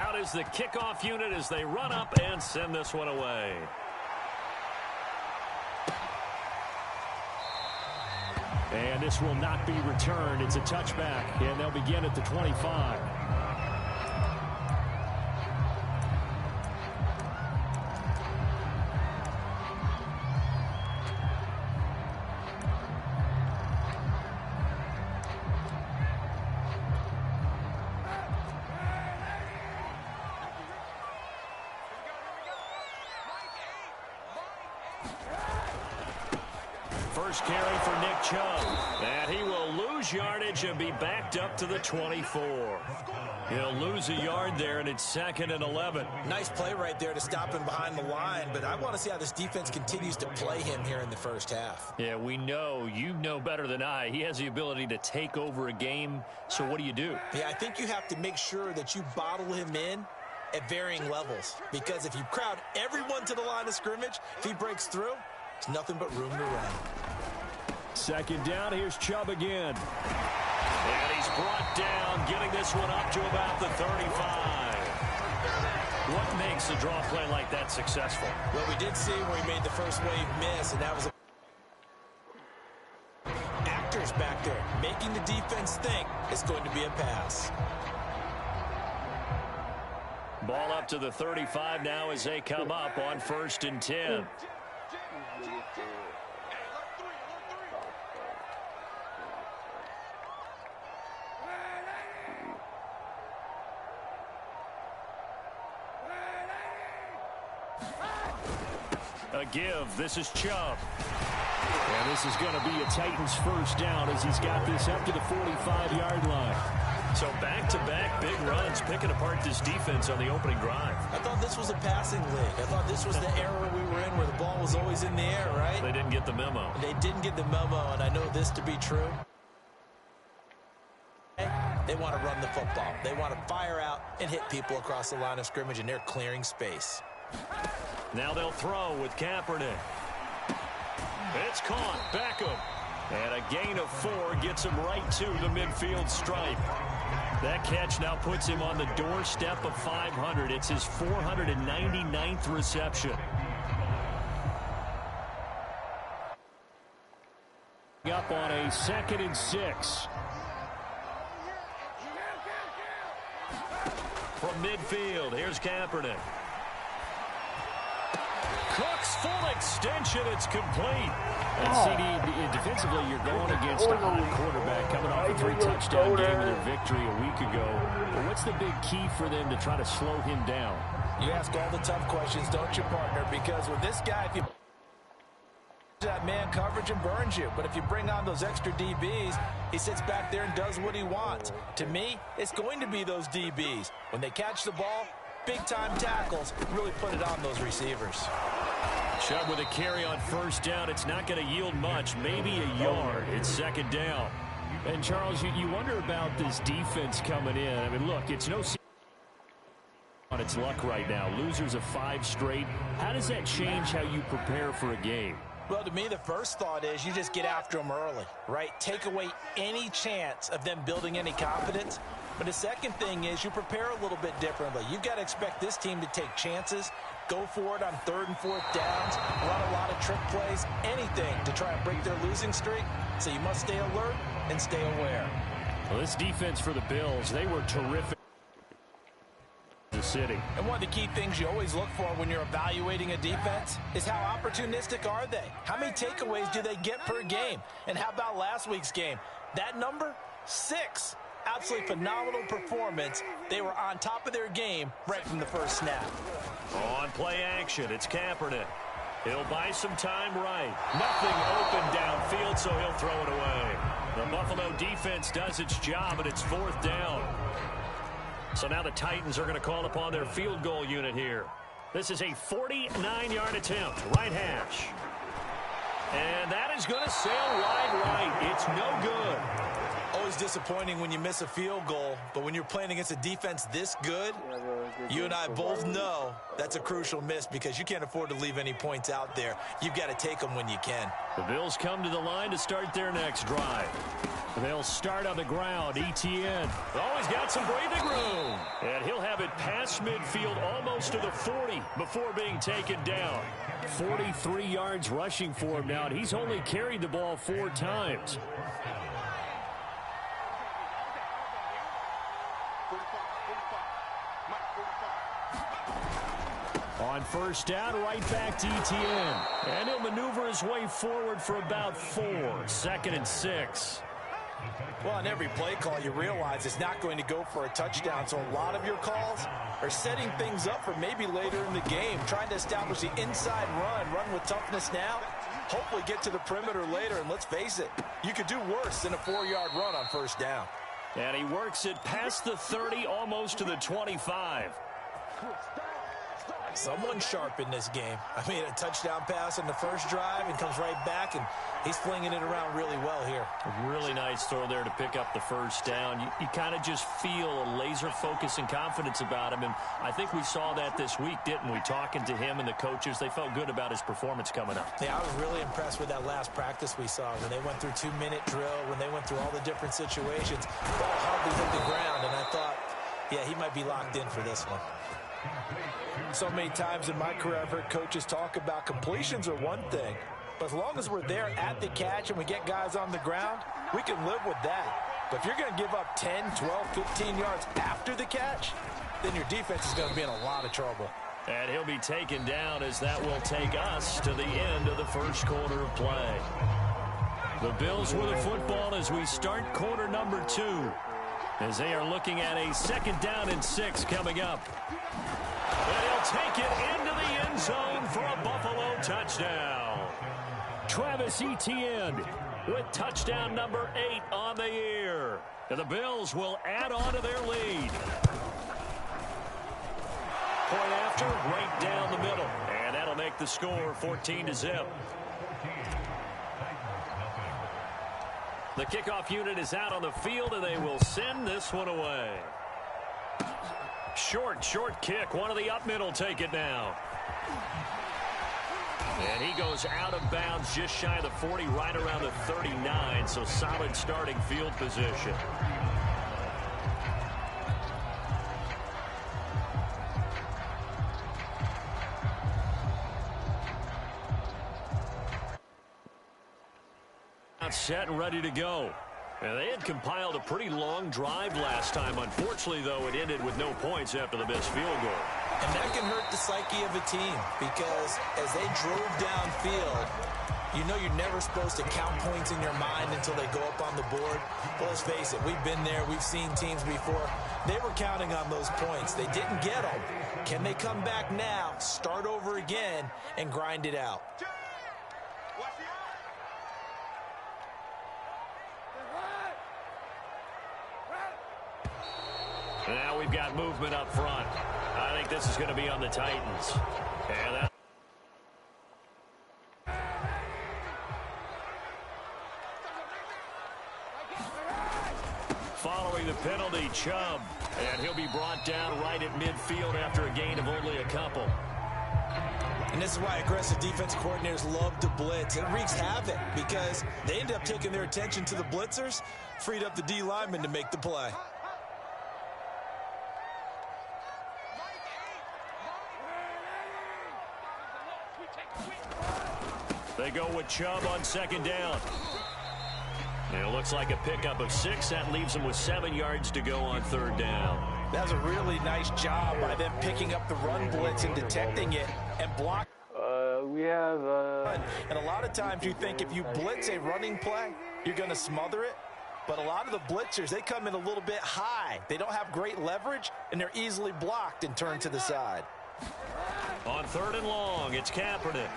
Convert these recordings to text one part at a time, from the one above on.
Out is the kickoff unit as they run up and send this one away. And this will not be returned. It's a touchback, and they'll begin at the 25. First carry for Nick Chubb. And he will lose yardage and be backed up to the 24. He'll lose a yard there, and it's 2nd and 11. Nice play right there to stop him behind the line, but I want to see how this defense continues to play him here in the first half. Yeah, we know. You know better than I. He has the ability to take over a game, so what do you do? Yeah, I think you have to make sure that you bottle him in at varying levels, because if you crowd everyone to the line of scrimmage, if he breaks through, there's nothing but room to run. 2nd down, here's Chubb again. And he's brought down, getting this one up to about the 35. What makes a draw play like that successful? Well, we did see where he made the first wave miss, and that was actors back there making the defense think it's going to be a pass. Ball up to the 35 now as they come up on 1st and 10. A give. This is Chubb. And this is going to be a Titans first down as he's got this up to the 45-yard line. So back-to-back big runs picking apart this defense on the opening drive. I thought this was a passing league. I thought this was the era we were in where the ball was always in the air, right? They didn't get the memo. They didn't get the memo, and I know this to be true. They want to run the football. They want to fire out and hit people across the line of scrimmage, and they're clearing space. Now they'll throw with Kaepernick. It's caught. Beckham. And a gain of 4 gets him right to the midfield stripe. That catch now puts him on the doorstep of 500. It's his 499th reception. Up on a 2nd and 6. From midfield, here's Kaepernick. Cooks full extension. It's complete. And CD, defensively, you're going against a hot quarterback coming off a 3-touchdown game of their victory a week ago. But what's the big key for them to try to slow him down? You ask all the tough questions, don't you, partner? Because with this guy, if you that man coverage and burns you. But if you bring on those extra DBs, he sits back there and does what he wants. To me, it's going to be those DBs. When they catch the ball, big-time tackles really put it on those receivers. Chubb with a carry on 1st down. It's not going to yield much, maybe a yard. It's 2nd down. And, Charles, you wonder about this defense coming in. I mean, look, it's no on its luck right now. Losers of 5 straight. How does that change how you prepare for a game? Well, to me, the first thought is you just get after them early, right? Take away any chance of them building any confidence. But the second thing is you prepare a little bit differently. You've got to expect this team to take chances, go for it on 3rd and 4th downs, run a lot of trick plays, anything to try and break their losing streak. So you must stay alert and stay aware. Well, this defense for the Bills, they were terrific. The city. And one of the key things you always look for when you're evaluating a defense is how opportunistic are they? How many takeaways do they get per game? And how about last week's game? That number, 6. Absolutely phenomenal performance. They were on top of their game right from the first snap. On play action, it's Kaepernick. He'll buy some time right. Nothing open downfield, so he'll throw it away. The Buffalo defense does its job, and it's 4th down. So now the Titans are going to call upon their field goal unit here. This is a 49-yard attempt, right hash. And that is going to sail wide right. It's no good. Always disappointing when you miss a field goal, but when you're playing against a defense this good, you and I both know that's a crucial miss because you can't afford to leave any points out there. You've got to take them when you can. The Bills come to the line to start their next drive. They'll start on the ground. Etienne. Oh, he's got some breathing room. And he'll have have it past midfield, almost to the 40 before being taken down. 43 yards rushing for him now, and he's only carried the ball 4 times. On first down, right back to Etienne. And he'll maneuver his way forward for about 4. 2nd and 6. Well, on every play call, you realize it's not going to go for a touchdown. So a lot of your calls are setting things up for maybe later in the game, trying to establish the inside run with toughness now, hopefully get to the perimeter later. And let's face it, you could do worse than a 4-yard run on first down. And he works it past the 30, almost to the 25. Someone sharp in this game. I mean, a touchdown pass in the first drive and comes right back, and he's flinging it around really well here. A really nice throw there to pick up the first down. You kind of just feel a laser focus and confidence about him, and I think we saw that this week, didn't we? Talking to him and the coaches, they felt good about his performance coming up. Yeah, I was really impressed with that last practice we saw when they went through 2-minute drill, when they went through all the different situations. Ball hardly hit the ground, and I thought, yeah, he might be locked in for this one. So many times in my career, I've heard coaches talk about completions are one thing, but as long as we're there at the catch and we get guys on the ground, we can live with that. But if you're going to give up 10, 12, 15 yards after the catch, then your defense is going to be in a lot of trouble. And he'll be taken down as that will take us to the end of the first quarter of play. The Bills with the football as we start quarter number 2, as they are looking at a 2nd down and 6 coming up. And he'll take it into the end zone for a Buffalo touchdown. Travis Etienne with touchdown number 8 on the year. And the Bills will add on to their lead. Point after, right down the middle. And that'll make the score 14-0. The kickoff unit is out on the field, and they will send this one away. Short kick. One of the up middle take it now. And he goes out of bounds just shy of the 40, right around the 39, so solid starting field position. Set and ready to go. And they had compiled a pretty long drive last time. Unfortunately, though, it ended with no points after the missed field goal. And that can hurt the psyche of a team, because as they drove downfield, you know you're never supposed to count points in your mind until they go up on the board. But let's face it, we've been there. We've seen teams before. They were counting on those points. They didn't get them. Can they come back now, start over again, and grind it out? Now we've got movement up front. I think this is going to be on the Titans. And that following the penalty, Chubb. And he'll be brought down right at midfield after a gain of only a couple. And this is why aggressive defense coordinators love to blitz. It wreaks havoc because they end up taking their attention to the blitzers, freed up the D lineman to make the play. They go with Chubb on 2nd down. And it looks like a pickup of 6. That leaves them with 7 yards to go on 3rd down. That was a really nice job by them picking up the run blitz and detecting it and blocking. And a lot of times you think if you blitz a running play, you're going to smother it. But a lot of the blitzers, they come in a little bit high. They don't have great leverage, and they're easily blocked and turned to the side. On 3rd and long, it's Kaepernick.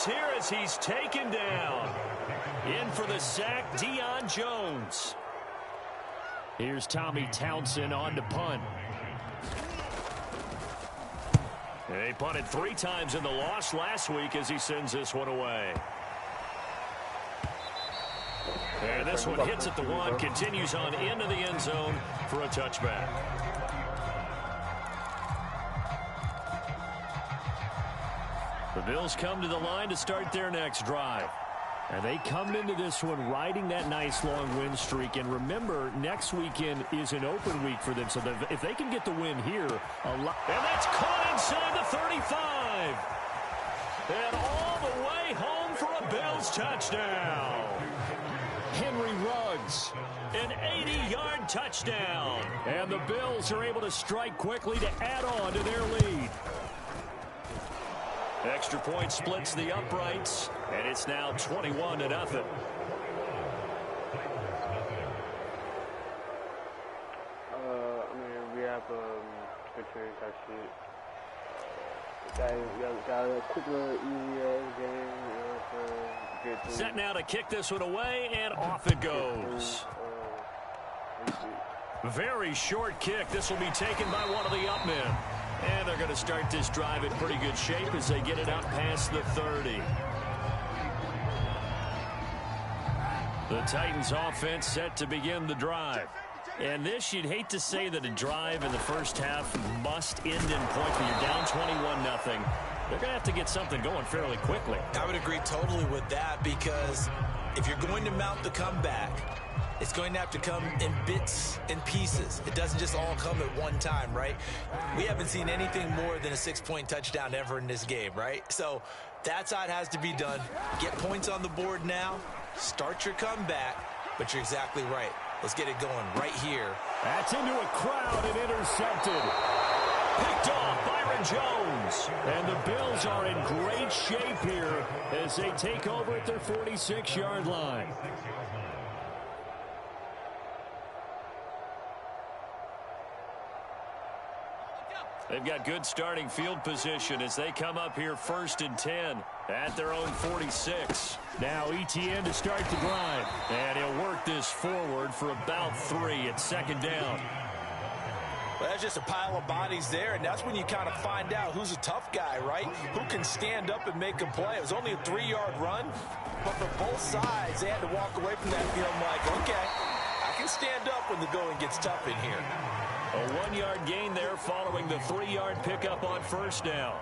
Here as he's taken down. In for the sack, Deion Jones. Here's Tommy Townsend on to punt. They punted 3 times in the loss last week as he sends this one away. And this one hits at the 1, continues on into the end zone for a touchback. The Bills come to the line to start their next drive. And they come into this one riding that nice long win streak. And remember, next weekend is an open week for them. So if they can get the win here, and that's caught inside the 35. And all the way home for a Bills touchdown. Henry Ruggs. An 80-yard touchdown. And the Bills are able to strike quickly to add on to their lead. Extra point splits the uprights, and it's now 21-0. I mean, we have pictures, that shit. Got a quick little easy game, Set now to kick this one away, and off it goes. Very short kick. This will be taken by one of the up men. And they're going to start this drive in pretty good shape as they get it up past the 30. The Titans offense set to begin the drive. And this, you'd hate to say that a drive in the first half must end in points when you're down 21-0. They're going to have to get something going fairly quickly. I would agree totally with that, because if you're going to mount the comeback, it's going to have to come in bits and pieces. It doesn't just all come at one time, right? We haven't seen anything more than a 6-point touchdown ever in this game, right? So that's how it has to be done. Get points on the board now. Start your comeback. But you're exactly right. Let's get it going right here. That's into a crowd and intercepted. Picked off Byron Jones. And the Bills are in great shape here as they take over at their 46-yard line. They've got good starting field position as they come up here 1st and 10 at their own 46. Now Etienne to start the drive. And he'll work this forward for about 3 at 2nd down. Well, that's just a pile of bodies there, and that's when you kind of find out who's a tough guy, right? Who can stand up and make a play. It was only a 3-yard run, but for both sides, they had to walk away from that feeling like, okay, I can stand up when the going gets tough in here. A 1-yard gain there following the 3-yard pickup on 1st down.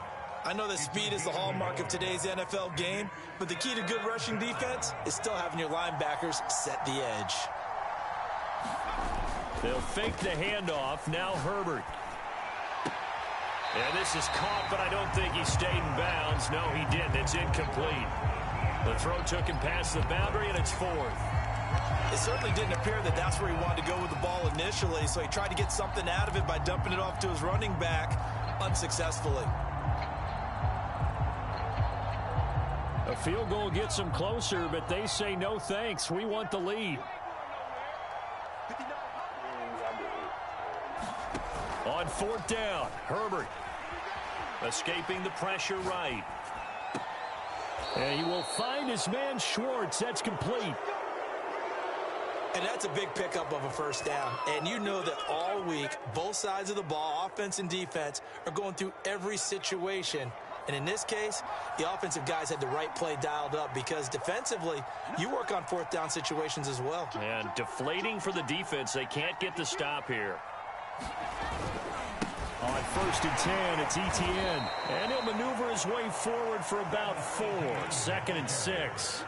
I know that speed is the hallmark of today's NFL game, but the key to good rushing defense is still having your linebackers set the edge. They'll fake the handoff. Now Herbert. And this is caught, but I don't think he stayed in bounds. No, he didn't. It's incomplete. The throw took him past the boundary, and it's 4th. It certainly didn't appear that that's where he wanted to go with the ball initially, so he tried to get something out of it by dumping it off to his running back unsuccessfully. A field goal gets them closer, but they say no thanks. We want the lead. On 4th down, Herbert escaping the pressure right. And he will find his man Schwartz. That's complete. And that's a big pickup of a 1st down. And you know that all week, both sides of the ball, offense and defense, are going through every situation. And in this case, the offensive guys had the right play dialed up, because defensively, you work on 4th down situations as well. And deflating for the defense. They can't get the stop here. On 1st and 10, it's Etienne. And he'll maneuver his way forward for about 4. 2nd and 6.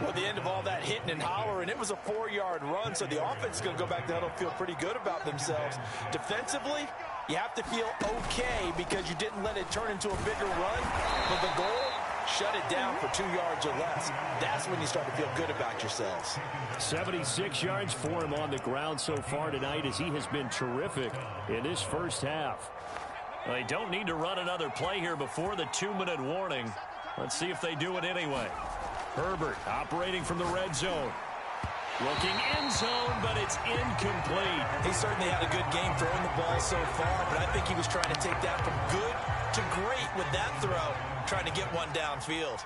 Well, the end of all that hitting and hollering, it was a 4-yard run, so the offense is going to go back to huddle, feel pretty good about themselves. Defensively, you have to feel okay because you didn't let it turn into a bigger run. But the goal, shut it down for 2 yards or less. That's when you start to feel good about yourselves. 76 yards for him on the ground so far tonight, as he has been terrific in this first half. Well, they don't need to run another play here before the 2-minute warning. Let's see if they do it anyway. Herbert operating from the red zone. Looking end zone, but it's incomplete. He certainly had a good game throwing the ball so far, but I think he was trying to take that from good to great with that throw, trying to get one downfield.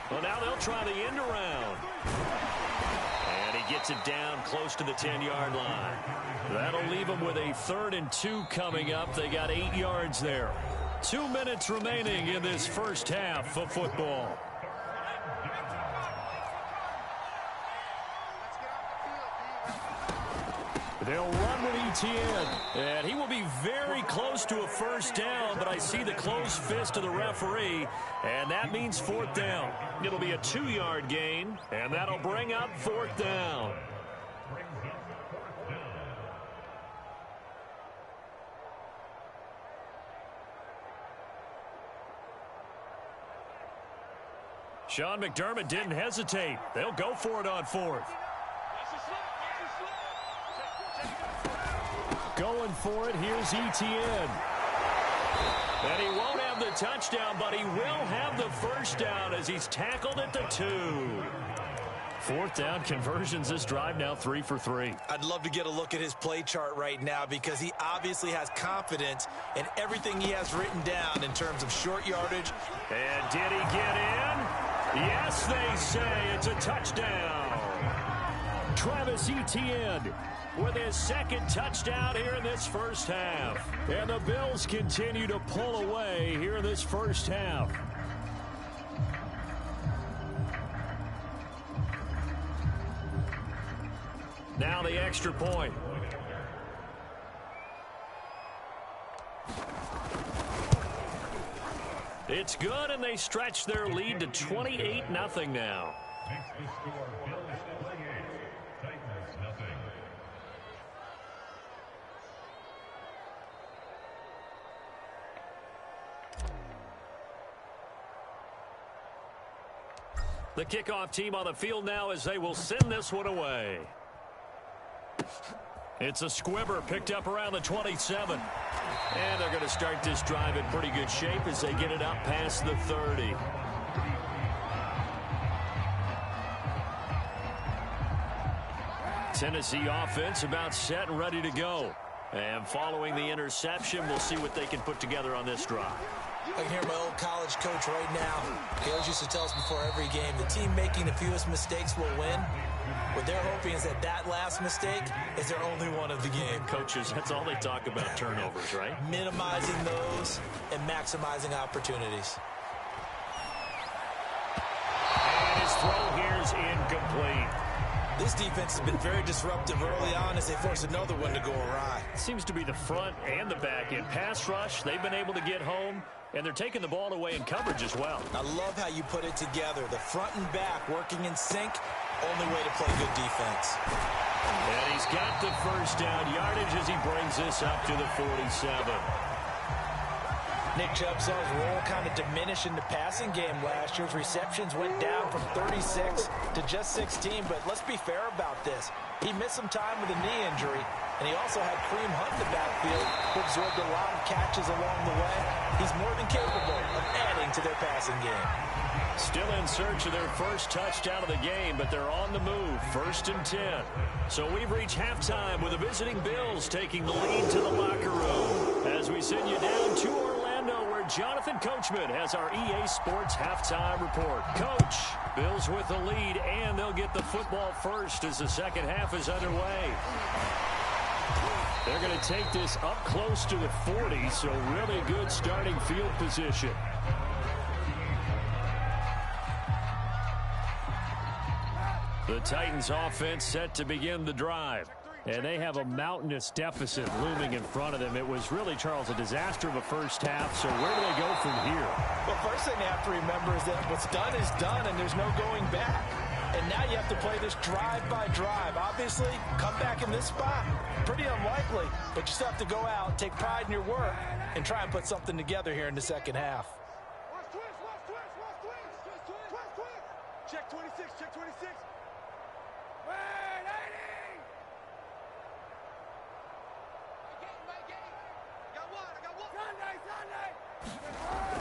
Well, now they'll try the end around. And he gets it down close to the 10-yard line. That'll leave them with a 3rd and 2 coming up. They got 8 yards there. 2 minutes remaining in this first half of football. They'll run with Etienne. And he will be very close to a first down, but I see the closed fist of the referee, and that means fourth down. It'll be a 2-yard gain, and that'll bring up fourth down. Sean McDermott didn't hesitate. They'll go for it on fourth. Going for it, here's Etienne. And he won't have the touchdown, but he will have the first down as he's tackled at the 2. Fourth down conversions this drive now 3 for 3. I'd love to get a look at his play chart right now because he obviously has confidence in everything he has written down in terms of short yardage. And did he get in? Yes, they say it's a touchdown. Travis Etienne with his second touchdown here in this first half. And the Bills continue to pull away here in this first half. Now the extra point. It's good, and they stretch their lead to 28-0 now. The kickoff team on the field now as they will send this one away. It's a squibber picked up around the 27. And they're going to start this drive in pretty good shape as they get it up past the 30. Tennessee offense about set and ready to go. And following the interception, we'll see what they can put together on this drive. I can hear my old college coach right now. He always used to tell us before every game, the team making the fewest mistakes will win. What they're hoping is that that last mistake is their only one of the game. Coaches, that's all they talk about, turnovers, right? Minimizing those and maximizing opportunities. And his throw here is incomplete. This defense has been very disruptive early on as they force another one to go awry. Seems to be the front and the back end. Pass rush, they've been able to get home, and they're taking the ball away in coverage as well. I love how you put it together. The front and back working in sync. Only way to play good defense. And he's got the first down yardage as he brings this up to the 47. Nick Chubb saw his role kind of diminish in the passing game last year. His receptions went down from 36 to just 16, but let's be fair about this. He missed some time with a knee injury, and he also had Kareem Hunt in the backfield, who absorbed a lot of catches along the way. He's more than capable of adding to their passing game. Still in search of their first touchdown of the game, but they're on the move, 1st and 10. So we've reached halftime with the visiting Bills taking the lead to the locker room. As we send you down to Orlando, where Jonathan Coachman has our EA Sports halftime report. Coach, Bills with the lead, and they'll get the football first as the second half is underway. They're going to take this up close to the 40, so really good starting field position. The Titans offense set to begin the drive. And they have a mountainous deficit looming in front of them. It was really, Charles, a disaster of a first half. So where do they go from here? Well, first thing they have to remember is that what's done is done, and there's no going back. And now you have to play this drive by drive. Obviously, come back in this spot, pretty unlikely. But you still have to go out, take pride in your work, and try and put something together here in the second half. Check 26, check 26.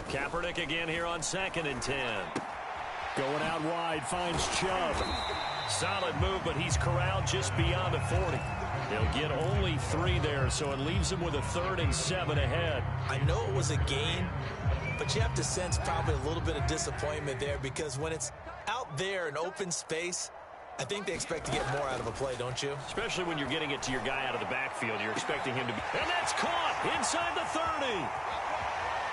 Kaepernick again here on 2nd and 10. Going out wide, finds Chubb. Solid move, but he's corralled just beyond the 40. They'll get only 3 there, so it leaves them with a 3rd and 7 ahead. I know it was a gain, but you have to sense probably a little bit of disappointment there because when it's out there in open space, I think they expect to get more out of a play, don't you? Especially when you're getting it to your guy out of the backfield. You're expecting him to be... And that's caught inside the 30.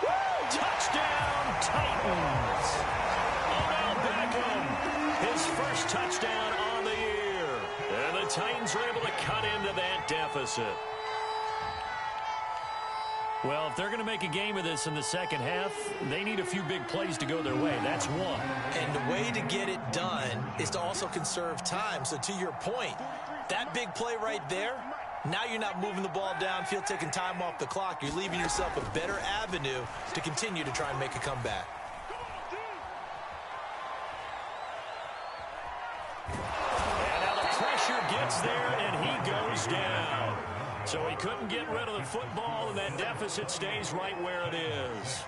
Woo! Touchdown, Titans. Odell Beckham, his first touchdown on the year. And the Titans are able to cut into that deficit. Well, if they're going to make a game of this in the second half, they need a few big plays to go their way. That's one. And the way to get it done is to also conserve time. So to your point, that big play right there, now you're not moving the ball downfield, taking time off the clock. You're leaving yourself a better avenue to continue to try and make a comeback. And now the pressure gets there, and he goes down. So he couldn't get rid of the football, and that deficit stays right where it is.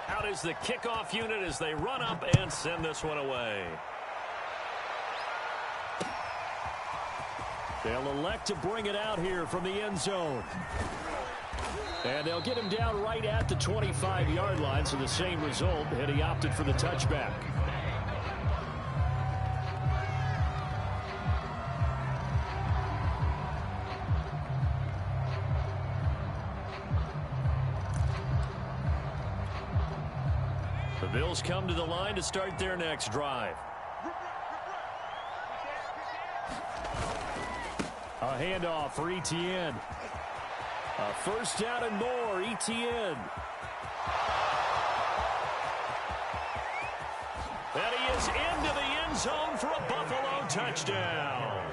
Out is the kickoff unit as they run up and send this one away. They'll elect to bring it out here from the end zone. And they'll get him down right at the 25-yard line, so the same result, and he opted for the touchback. The Bills come to the line to start their next drive. A handoff for Etienne. A first down and more, Etienne. And he is into the end zone for a Buffalo touchdown.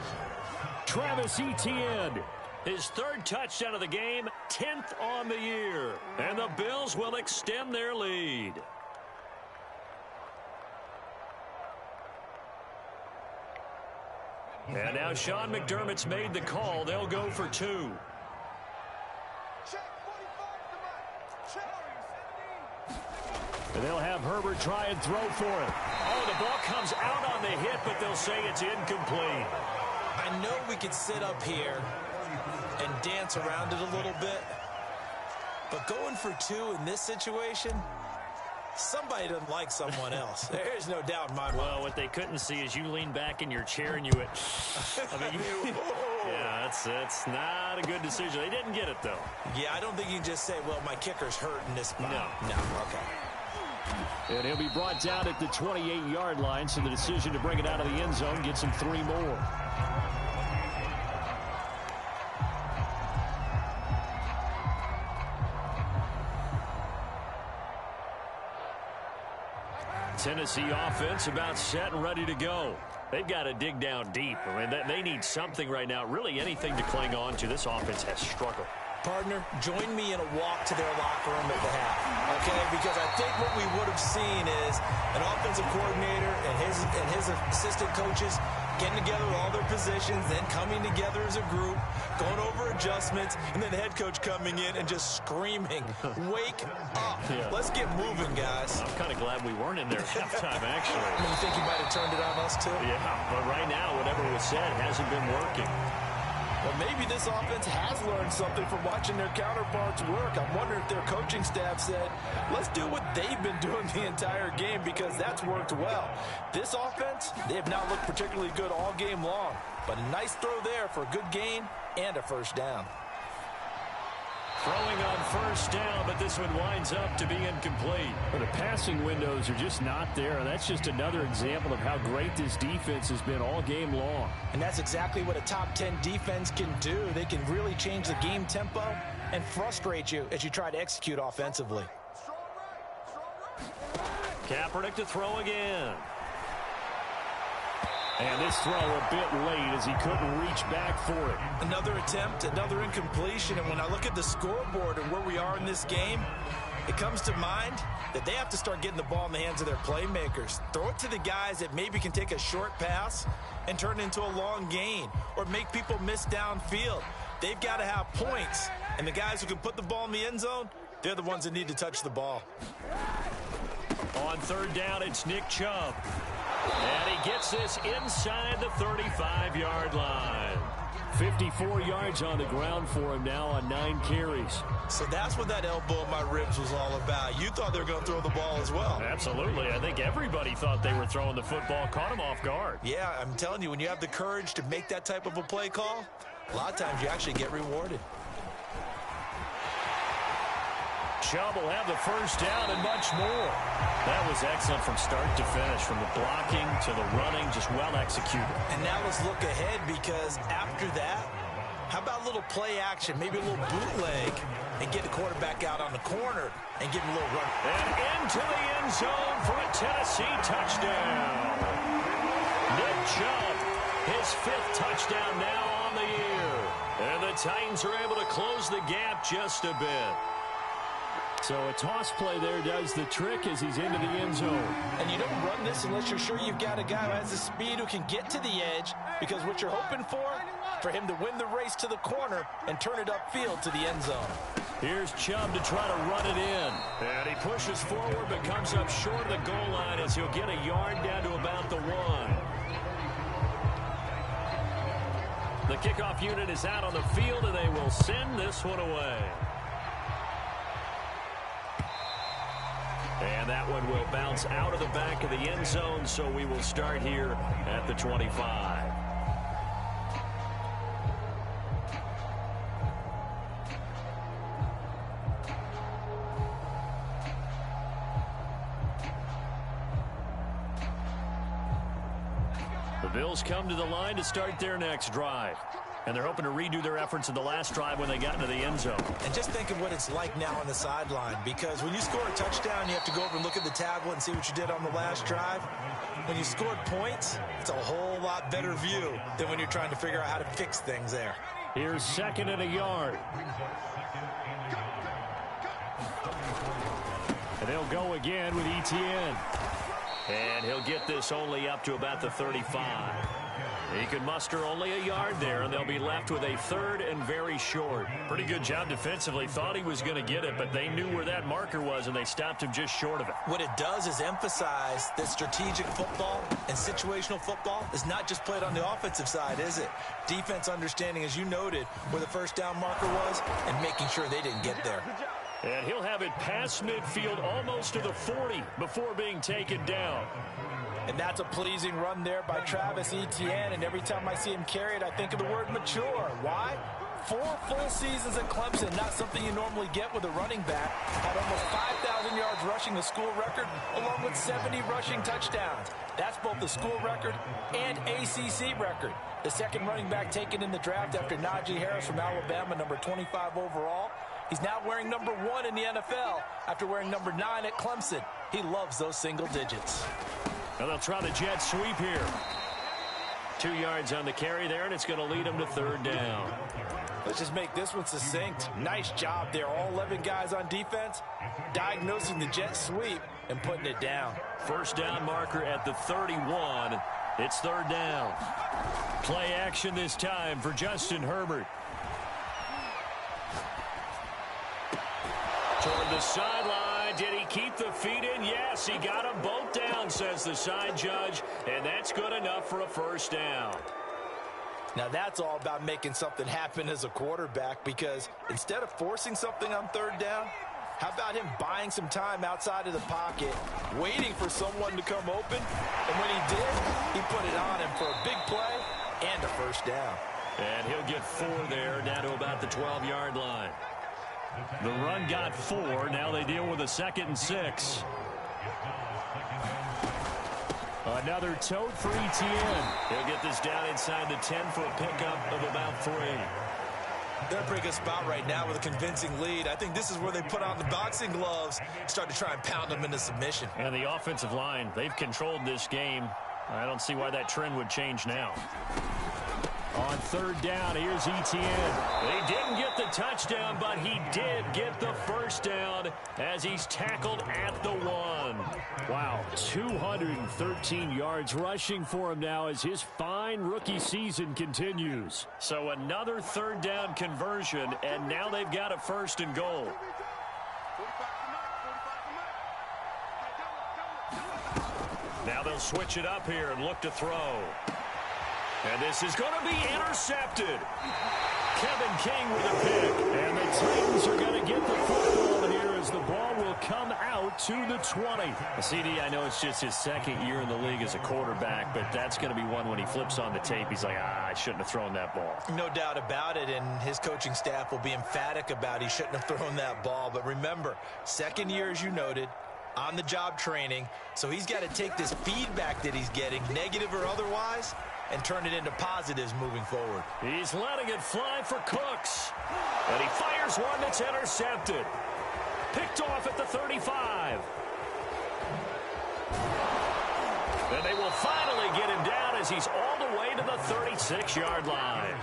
Travis Etienne. His third touchdown of the game, 10th on the year. And the Bills will extend their lead. And now Sean McDermott's made the call. They'll go for two. And they'll have Herbert try and throw for it. Oh, the ball comes out on the hit, but they'll say it's incomplete. I know we could sit up here and dance around it a little bit, but going for two in this situation, somebody doesn't like someone else. There's no doubt in my mind. Well, what they couldn't see is you lean back in your chair and you went, I mean, yeah, that's not a good decision. They didn't get it, though. Yeah, I don't think you can just say, well, my kicker's hurt in this spot. No, okay. And he'll be brought down at the 28-yard line, so the decision to bring it out of the end zone gets him 3 more. Tennessee offense about set and ready to go. They've got to dig down deep. I mean, they need something right now, really anything to cling on to. This offense has struggled. Partner, join me in a walk to their locker room at the half, okay? Because I think what we would have seen is an offensive coordinator and his assistant coaches getting together with all their positions, then coming together as a group, going over adjustments, and then the head coach coming in and just screaming, wake up. Yeah. Let's get moving, guys. I'm kind of glad we weren't in there at halftime, actually. You think he might have turned it on us, too? Yeah, but right now, whatever was said hasn't been working. Well, maybe this offense has learned something from watching their counterparts work. I'm wondering if their coaching staff said, let's do what they've been doing the entire game, because that's worked well. This offense, they have not looked particularly good all game long, but a nice throw there for a good gain and a first down. Throwing on first down, but this one winds up to be incomplete. But the passing windows are just not there, and that's just another example of how great this defense has been all game long. And that's exactly what a top 10 defense can do. They can really change the game tempo and frustrate you as you try to execute offensively. Kaepernick to throw again. And this throw a bit late as he couldn't reach back for it. Another attempt, another incompletion. And when I look at the scoreboard and where we are in this game, it comes to mind that they have to start getting the ball in the hands of their playmakers. Throw it to the guys that maybe can take a short pass and turn it into a long gain or make people miss downfield. They've got to have points. And the guys who can put the ball in the end zone, they're the ones that need to touch the ball. On third down, it's Nick Chubb. And he gets this inside the 35-yard line. 54 yards on the ground for him now on 9 carries. So that's what that elbow in my ribs was all about. You thought they were going to throw the ball as well. Absolutely. I think everybody thought they were throwing the football, caught him off guard. Yeah, I'm telling you, when you have the courage to make that type of a play call, a lot of times you actually get rewarded. Chubb will have the first down and much more. That was excellent from start to finish, from the blocking to the running, just well executed. And now let's look ahead, because after that, how about a little play action, maybe a little bootleg, and get the quarterback out on the corner and give him a little run. And into the end zone for a Tennessee touchdown. Nick Chubb, his 5th touchdown now on the year. And the Titans are able to close the gap just a bit. So a toss play there does the trick as he's into the end zone. And you don't run this unless you're sure you've got a guy who has the speed, who can get to the edge, because what you're hoping for him to win the race to the corner and turn it upfield to the end zone. Here's Chubb to try to run it in. And he pushes forward but comes up short of the goal line as he'll get a yard down to about the 1. The kickoff unit is out on the field, and they will send this one away. And that one will bounce out of the back of the end zone, so we will start here at the 25. The Bills come to the line to start their next drive. And they're hoping to redo their efforts in the last drive when they got into the end zone. And just think of what it's like now on the sideline, because when you score a touchdown, you have to go over and look at the tablet and see what you did on the last drive. When you scored points, it's a whole lot better view than when you're trying to figure out how to fix things there. Here's 2nd and a yard. And they'll go again with Etienne. And he'll get this only up to about the 35. He could muster only a yard there, and they'll be left with a 3rd and very short. Pretty good job defensively. Thought he was going to get it, but they knew where that marker was, and they stopped him just short of it. What it does is emphasize that strategic football and situational football is not just played on the offensive side, is it? Defense understanding, as you noted, where the first down marker was and making sure they didn't get there. And he'll have it past midfield almost to the 40 before being taken down. And that's a pleasing run there by Travis Etienne, and every time I see him carry it, I think of the word mature. Why? 4 full seasons at Clemson, not something you normally get with a running back. Had almost 5,000 yards rushing, the school record, along with 70 rushing touchdowns. That's both the school record and ACC record. The second running back taken in the draft after Najee Harris from Alabama, number 25 overall. He's now wearing number 1 in the NFL after wearing number 9 at Clemson. He loves those single digits. Now they'll try the jet sweep here. 2 yards on the carry there, and it's going to lead them to 3rd down. Let's just make this one succinct. Nice job there. All 11 guys on defense diagnosing the jet sweep and putting it down. First down marker at the 31. It's 3rd down. Play action this time for Justin Herbert. Toward the sideline. Did he keep the feet in? Yes, he got them both down, says the side judge, and that's good enough for a first down. Now that's all about making something happen as a quarterback, because instead of forcing something on 3rd down, how about him buying some time outside of the pocket, waiting for someone to come open, and when he did, he put it on him for a big play and a first down. And he'll get 4 there, down to about the 12-yard line. The run got 4. Now they deal with a 2nd and 6. Another tote for Etienne. He'll get this down inside the 10 for a pickup of about 3. They're in a pretty good spot right now with a convincing lead. I think this is where they put on the boxing gloves, start to try and pound them into submission. And the offensive line, they've controlled this game. I don't see why that trend would change now. On 3rd down, here's Etienne. He didn't get the touchdown, but he did get the first down as he's tackled at the 1. Wow, 213 yards rushing for him now as his fine rookie season continues. So another 3rd down conversion, and now they've got a 1st and goal. Now they'll switch it up here and look to throw. And this is going to be intercepted. Kevin King with a pick. And the Titans are going to get the football here as the ball will come out to the 20. CD, I know it's just his second year in the league as a quarterback, but that's going to be one when he flips on the tape. He's like, I shouldn't have thrown that ball. No doubt about it, and his coaching staff will be emphatic about he shouldn't have thrown that ball. But remember, second year, as you noted, on-the-job training, so he's got to take this feedback that he's getting, negative or otherwise, and turn it into positives moving forward. He's letting it fly for Cooks. And he fires one that's intercepted. Picked off at the 35. And they will finally get him down as he's all the way to the 36-yard line.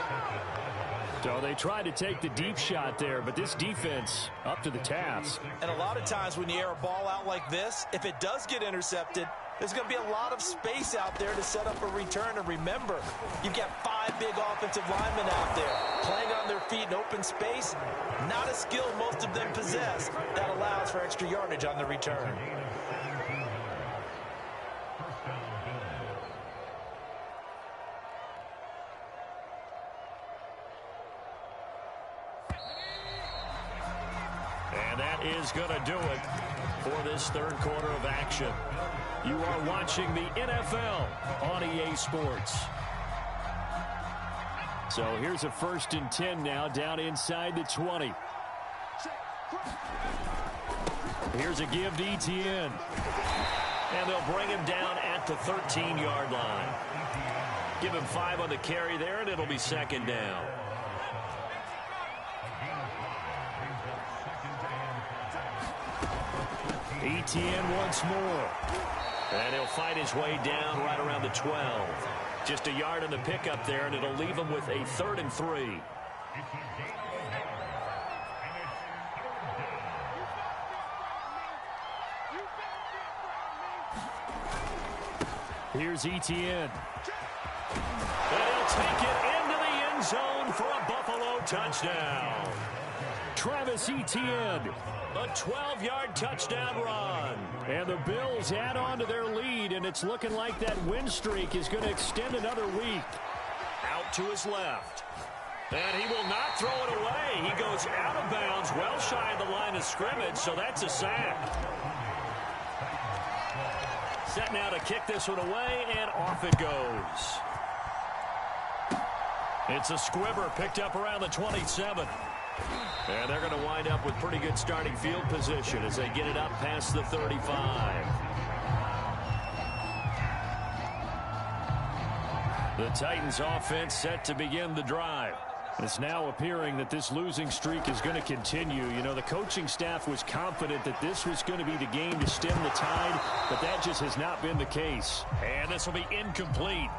So they tried to take the deep shot there, but this defense up to the task. And a lot of times when you air a ball out like this, if it does get intercepted, there's going to be a lot of space out there to set up a return. And remember, you've got 5 big offensive linemen out there playing on their feet in open space. Not a skill most of them possess that allows for extra yardage on the return. And that is going to do it for this third quarter of action. You are watching the NFL on EA Sports. So here's a 1st and 10 now down inside the 20. Here's a give to Etienne. And they'll bring him down at the 13-yard line. Give him 5 on the carry there, and it'll be second down. Etienne once more. And he'll fight his way down right around the 12. Just a yard on the pickup there, and it'll leave him with a 3rd and 3. Here's Etienne. And he'll take it into the end zone for a Buffalo touchdown. Travis Etienne. A 12-yard touchdown run. And the Bills add on to their lead, and it's looking like that win streak is going to extend another week. Out to his left. And he will not throw it away. He goes out of bounds, well shy of the line of scrimmage, so that's a sack. Set now to kick this one away, and off it goes. It's a squibber picked up around the 27. And they're going to wind up with pretty good starting field position as they get it up past the 35. The Titans offense set to begin the drive. It's now appearing that this losing streak is going to continue. You know, the coaching staff was confident that this was going to be the game to stem the tide, but that just has not been the case. And this will be incomplete.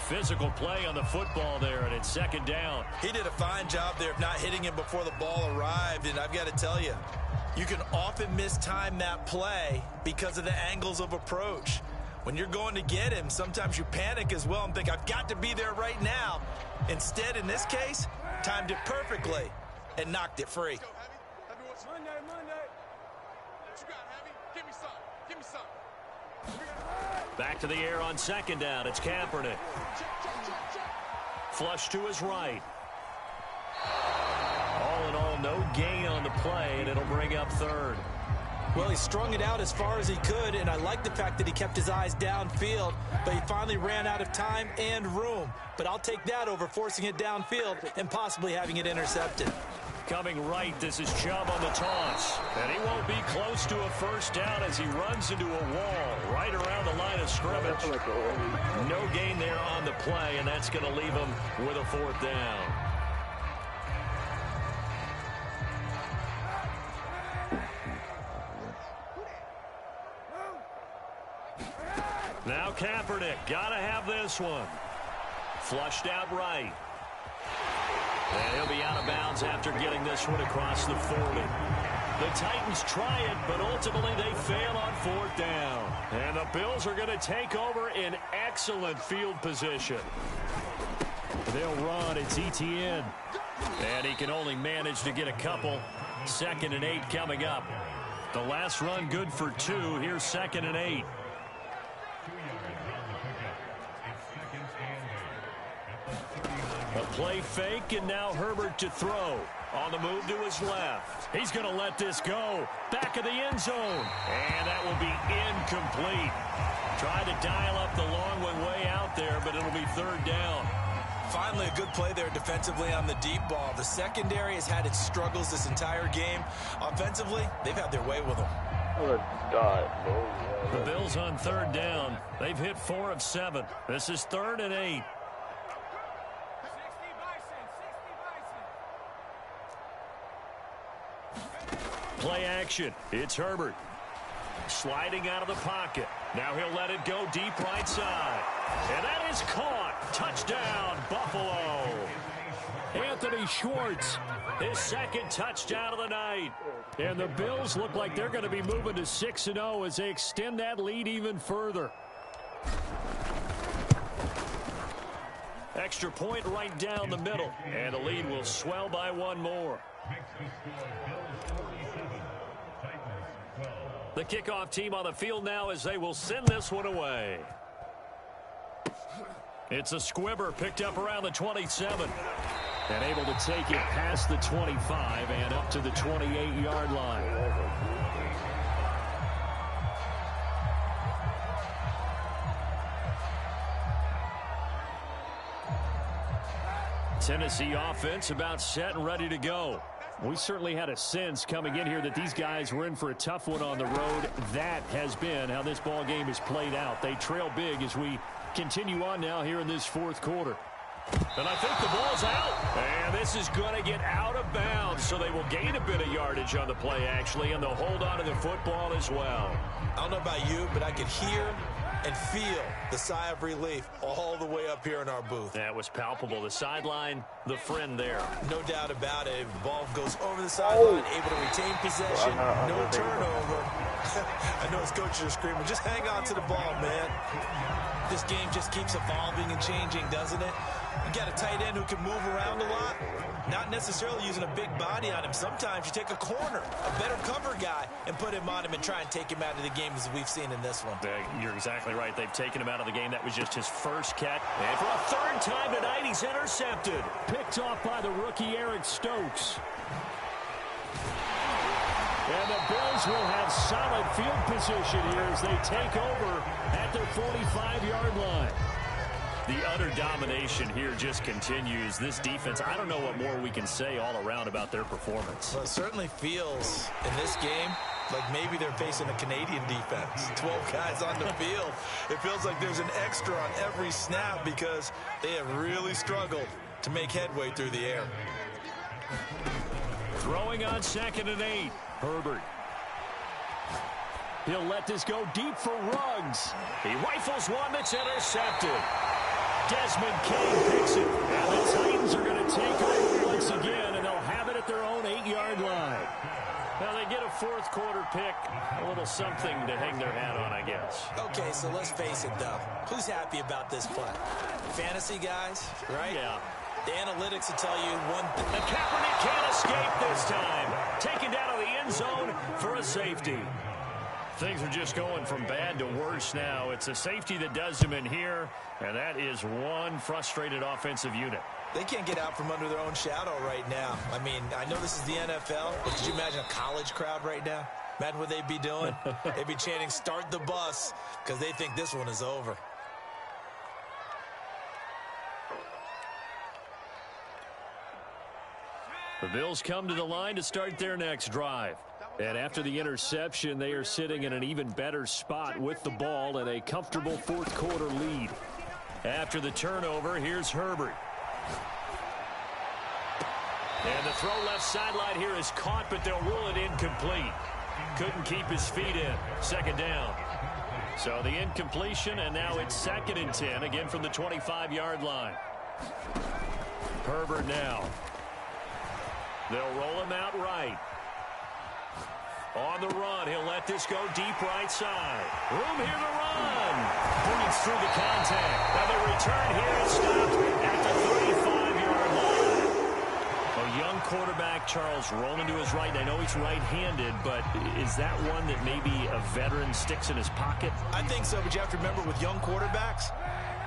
Physical play on the football there, and it's second down. He did a fine job there of not hitting him before the ball arrived, and I've got to tell you, you can often mistime that play because of the angles of approach. When you're going to get him, sometimes you panic as well and think, I've got to be there right now. Instead, in this case, timed it perfectly and knocked it free. Monday. What you got, Heavy? Give me some. Back to the air on second down. It's Kaepernick. Flush to his right. All in all, no gain on the play, and it'll bring up third. Well, he strung it out as far as he could, and I like the fact that he kept his eyes downfield, but he finally ran out of time and room. But I'll take that over forcing it downfield and possibly having it intercepted. Coming right, this is Chubb on the toss. And he won't be close to a first down as he runs into a wall right around the line of scrimmage. No gain there on the play, and that's going to leave him with a 4th down. Now Kaepernick, got to have this one. Flushed out right. And he'll be out of bounds after getting this one across the 40. The Titans try it, but ultimately they fail on 4th down. And the Bills are going to take over in excellent field position. They'll run. It's Etienne. And he can only manage to get a couple. 2nd and 8 coming up. The last run good for 2. Here's 2nd and 8. A play fake, and now Herbert to throw. On the move to his left. He's going to let this go. Back of the end zone. And that will be incomplete. Tried to dial up the long one way out there, but it'll be third down. Finally, a good play there defensively on the deep ball. The secondary has had its struggles this entire game. Offensively, they've had their way with them. The Bills on third down. They've hit 4 of 7. This is 3rd and 8. Play action. It's Herbert. Sliding out of the pocket. Now he'll let it go deep right side. And that is caught. Touchdown, Buffalo. Anthony Schwartz, his 2nd touchdown of the night. And the Bills look like they're going to be moving to 6-0 as they extend that lead even further. Extra point right down the middle. And the lead will swell by 1 more. The kickoff team on the field now as they will send this one away. It's a squibber picked up around the 27. And able to take it past the 25 and up to the 28-yard line. Tennessee offense about set and ready to go. We certainly had a sense coming in here that these guys were in for a tough one on the road. That has been how this ball game has played out. They trail big as we continue on now here in this 4th quarter. And I think the ball's out. And this is going to get out of bounds, so they will gain a bit of yardage on the play, actually, and they'll hold on to the football as well. I don't know about you, but I could hear and feel the sigh of relief all the way up here in our booth. That was palpable. The sideline, the friend there. No doubt about it. The ball goes over the sideline, able to retain possession, no turnover. I know his coaches are screaming, just hang on to the ball, man. This game just keeps evolving and changing, doesn't it? You got a tight end who can move around a lot, not necessarily using a big body on him. Sometimes you take a corner, a better cover guy, and put him on him and try and take him out of the game as we've seen in this one. You're exactly right. They've taken him out of the game. That was just his first catch. And for a 3rd time tonight, he's intercepted. Picked off by the rookie Eric Stokes. And the Bills will have solid field position here as they take over at their 45-yard line. The utter domination here just continues. This defense, I don't know what more we can say all around about their performance. Well, it certainly feels in this game like maybe they're facing a Canadian defense. 12 guys on the field. It feels like there's an extra on every snap because they have really struggled to make headway through the air. Throwing on 2nd and 8. Herbert. He'll let this go deep for Ruggs. He rifles one that's intercepted. Desmond King picks it. And the Titans are going to take over once again, and they'll have it at their own 8-yard line. Now they get a 4th quarter pick. A little something to hang their hat on, I guess. Okay, so let's face it, though. Who's happy about this play? Fantasy guys, right? Yeah. The analytics will tell you one thing. And Kaepernick can't escape this time. Taken down to the end zone for a safety. Things are just going from bad to worse now. It's a safety that does them in here, and that is one frustrated offensive unit. They can't get out from under their own shadow right now. I mean, I know this is the NFL, but could you imagine a college crowd right now? Imagine what they'd be doing. They'd be chanting, "Start the bus," because they think this one is over. The Bills come to the line to start their next drive. And after the interception, they are sitting in an even better spot with the ball and a comfortable 4th quarter lead. After the turnover, here's Herbert. And the throw left sideline here is caught, but they'll rule it incomplete. Couldn't keep his feet in. 2nd down. So the incompletion, and now it's 2nd and 10, again from the 25-yard line. Herbert now. They'll roll him out right. On the run, he'll let this go deep right side. Room here to run. Breathes through the contact. Now the return here is stopped at the 35-yard line. A young quarterback, Charles, rolling to his right. I know he's right-handed, but is that one that maybe a veteran sticks in his pocket? I think so, but you have to remember with young quarterbacks,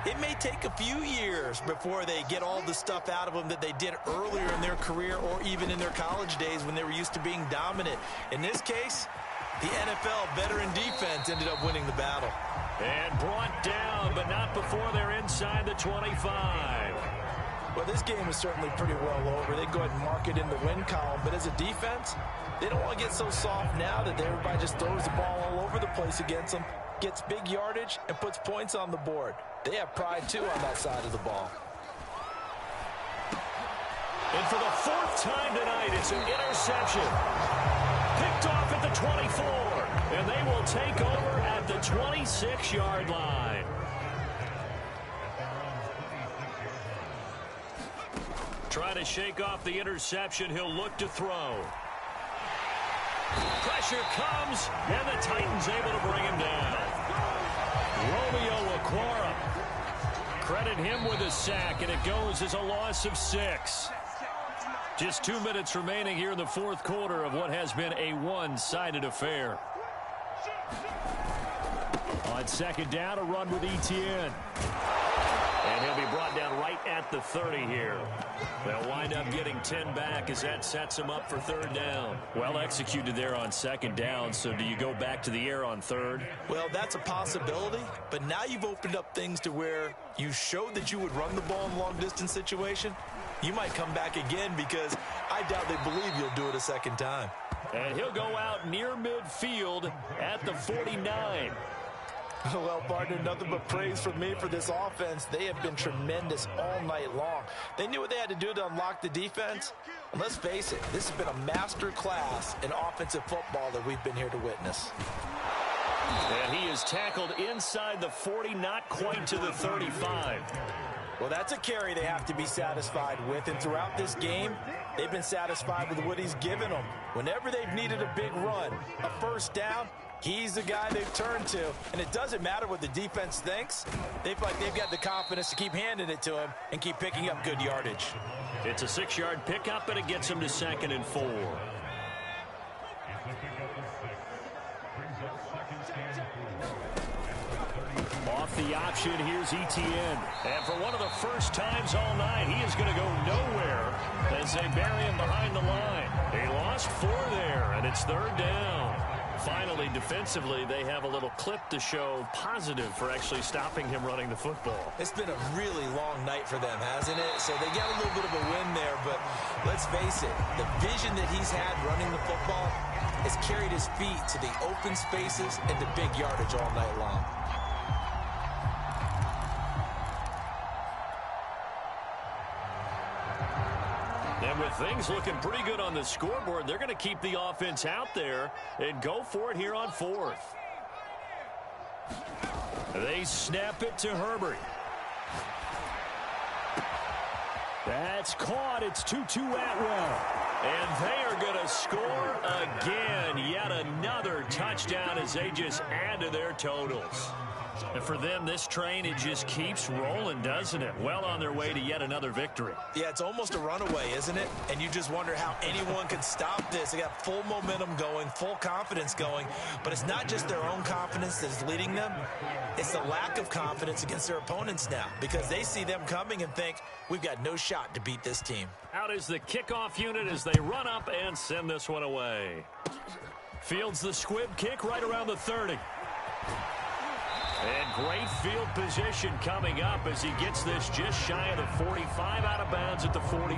It may take a few years before they get all the stuff out of them that they did earlier in their career or even in their college days when they were used to being dominant. In this case, the NFL veteran defense ended up winning the battle. And brought down, but not before they're inside the 25. Well, this game is certainly pretty well over. They go ahead and mark it in the win column. But as a defense, they don't want to get so soft now that everybody just throws the ball all over the place against them, gets big yardage, and puts points on the board. They have pride, too, on that side of the ball. And for the fourth time tonight, it's an interception. Picked off at the 24. And they will take over at the 26-yard line. Try to shake off the interception. He'll look to throw. Pressure comes, and the Titans able to bring him down. Romeo Okwara. Credit him with a sack, and it goes as a loss of 6. Just 2 minutes remaining here in the fourth quarter of what has been a one-sided affair. On second down, a run with Etienne. And he'll be brought down right at the 30 here. They'll wind up getting 10 back as that sets them up for third down. Well executed there on second down, so do you go back to the air on third? Well, that's a possibility, but now you've opened up things to where you showed that you would run the ball in a long-distance situation. You might come back again because I doubt they believe you'll do it a second time. And he'll go out near midfield at the 49. Well, partner, nothing but praise from me for this offense. They have been tremendous all night long. They knew what they had to do to unlock the defense. And let's face it, this has been a master class in offensive football that we've been here to witness. And he is tackled inside the 40, not quite to the 35. Well, that's a carry they have to be satisfied with. And throughout this game, they've been satisfied with what he's given them. Whenever they've needed a big run, a first down, he's the guy they've turned to. And it doesn't matter what the defense thinks. They feel like they've got the confidence to keep handing it to him and keep picking up good yardage. It's a 6-yard pickup, and it gets him to 2nd and 4. Off the option, here's Etienne. And for one of the first times all night, he is going to go nowhere as they bury him behind the line. He lost 4 there, and it's third down. Finally, defensively, they have a little clip to show positive for actually stopping him running the football. It's been a really long night for them, hasn't it? So they got a little bit of a win there, but let's face it, the vision that he's had running the football has carried his feet to the open spaces and the big yardage all night long. And with things looking pretty good on the scoreboard, they're going to keep the offense out there and go for it here on 4th. They snap it to Herbert. That's caught. It's 2-2 Atwell. And they are going to score again. Yet another touchdown as they just add to their totals. And for them, this train, it just keeps rolling, doesn't it? Well on their way to yet another victory. Yeah, it's almost a runaway, isn't it? And you just wonder how anyone can stop this. They got full momentum going, full confidence going. But it's not just their own confidence that's leading them. It's the lack of confidence against their opponents now because they see them coming and think, we've got no shot to beat this team. Out is the kickoff unit as they run up and send this one away. Fields the squib kick right around the 30. And great field position coming up as he gets this just shy of the 45, out of bounds at the 44.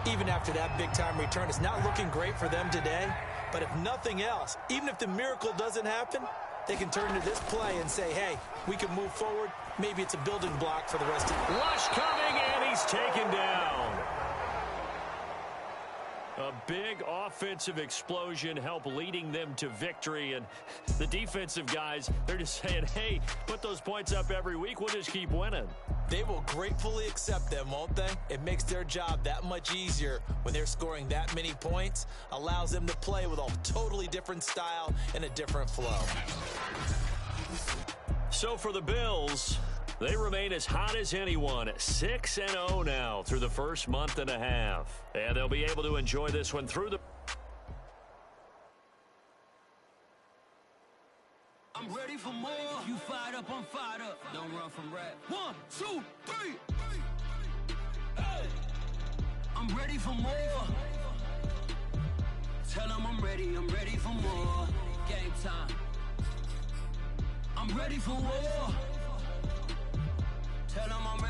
Even after that big-time return, it's not looking great for them today. But if nothing else, even if the miracle doesn't happen, they can turn to this play and say, hey, we can move forward. Maybe it's a building block for the rest of the rush coming, and he's taken down. A big offensive explosion helped leading them to victory. And the defensive guys, they're just saying, hey, put those points up every week. We'll just keep winning. They will gratefully accept them, won't they? It makes their job that much easier when they're scoring that many points. Allows them to play with a totally different style and a different flow. So for the Bills, they remain as hot as anyone, 6-0 now through the first month and a half. And they'll be able to enjoy this one through the... I'm ready for more. You fired up. up, I'm fired up. Don't run from rap. 1, 2, 3. Hey. I'm ready for more. Tell them I'm ready for more. Game time. I'm ready for war. Tell them I'm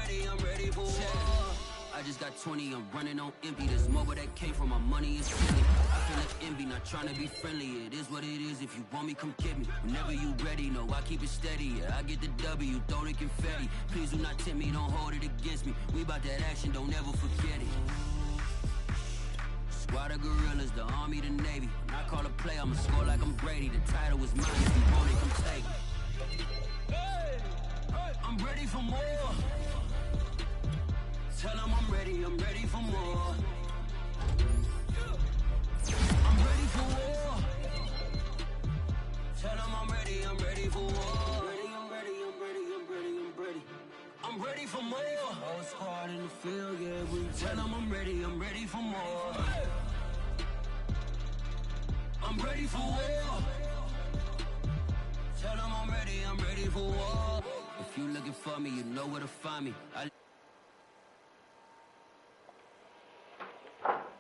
ready for war. I just got 20, I'm running on empty. There's more where that came from, my money is silly. I feel like envy, not trying to be friendly. It is what it is, if you want me, come get me. Whenever you ready, no, I keep it steady. Yeah, I get the W, throw the confetti. Please do not tempt me, don't hold it against me. We about that action, don't ever forget it. Squad of gorillas, the army, the navy. When I call a play, I'ma score like I'm Brady. The title is mine, if you want it, come take it. Hey, I'm ready for more. Tell them I'm ready for more. I'm ready for war. Tell them I'm ready for war. I'm ready for more. Whole squad in the field, yeah, we tell them I'm ready for more. I'm ready for war. Tell them I'm ready for war. If you looking for me, you know where to find me.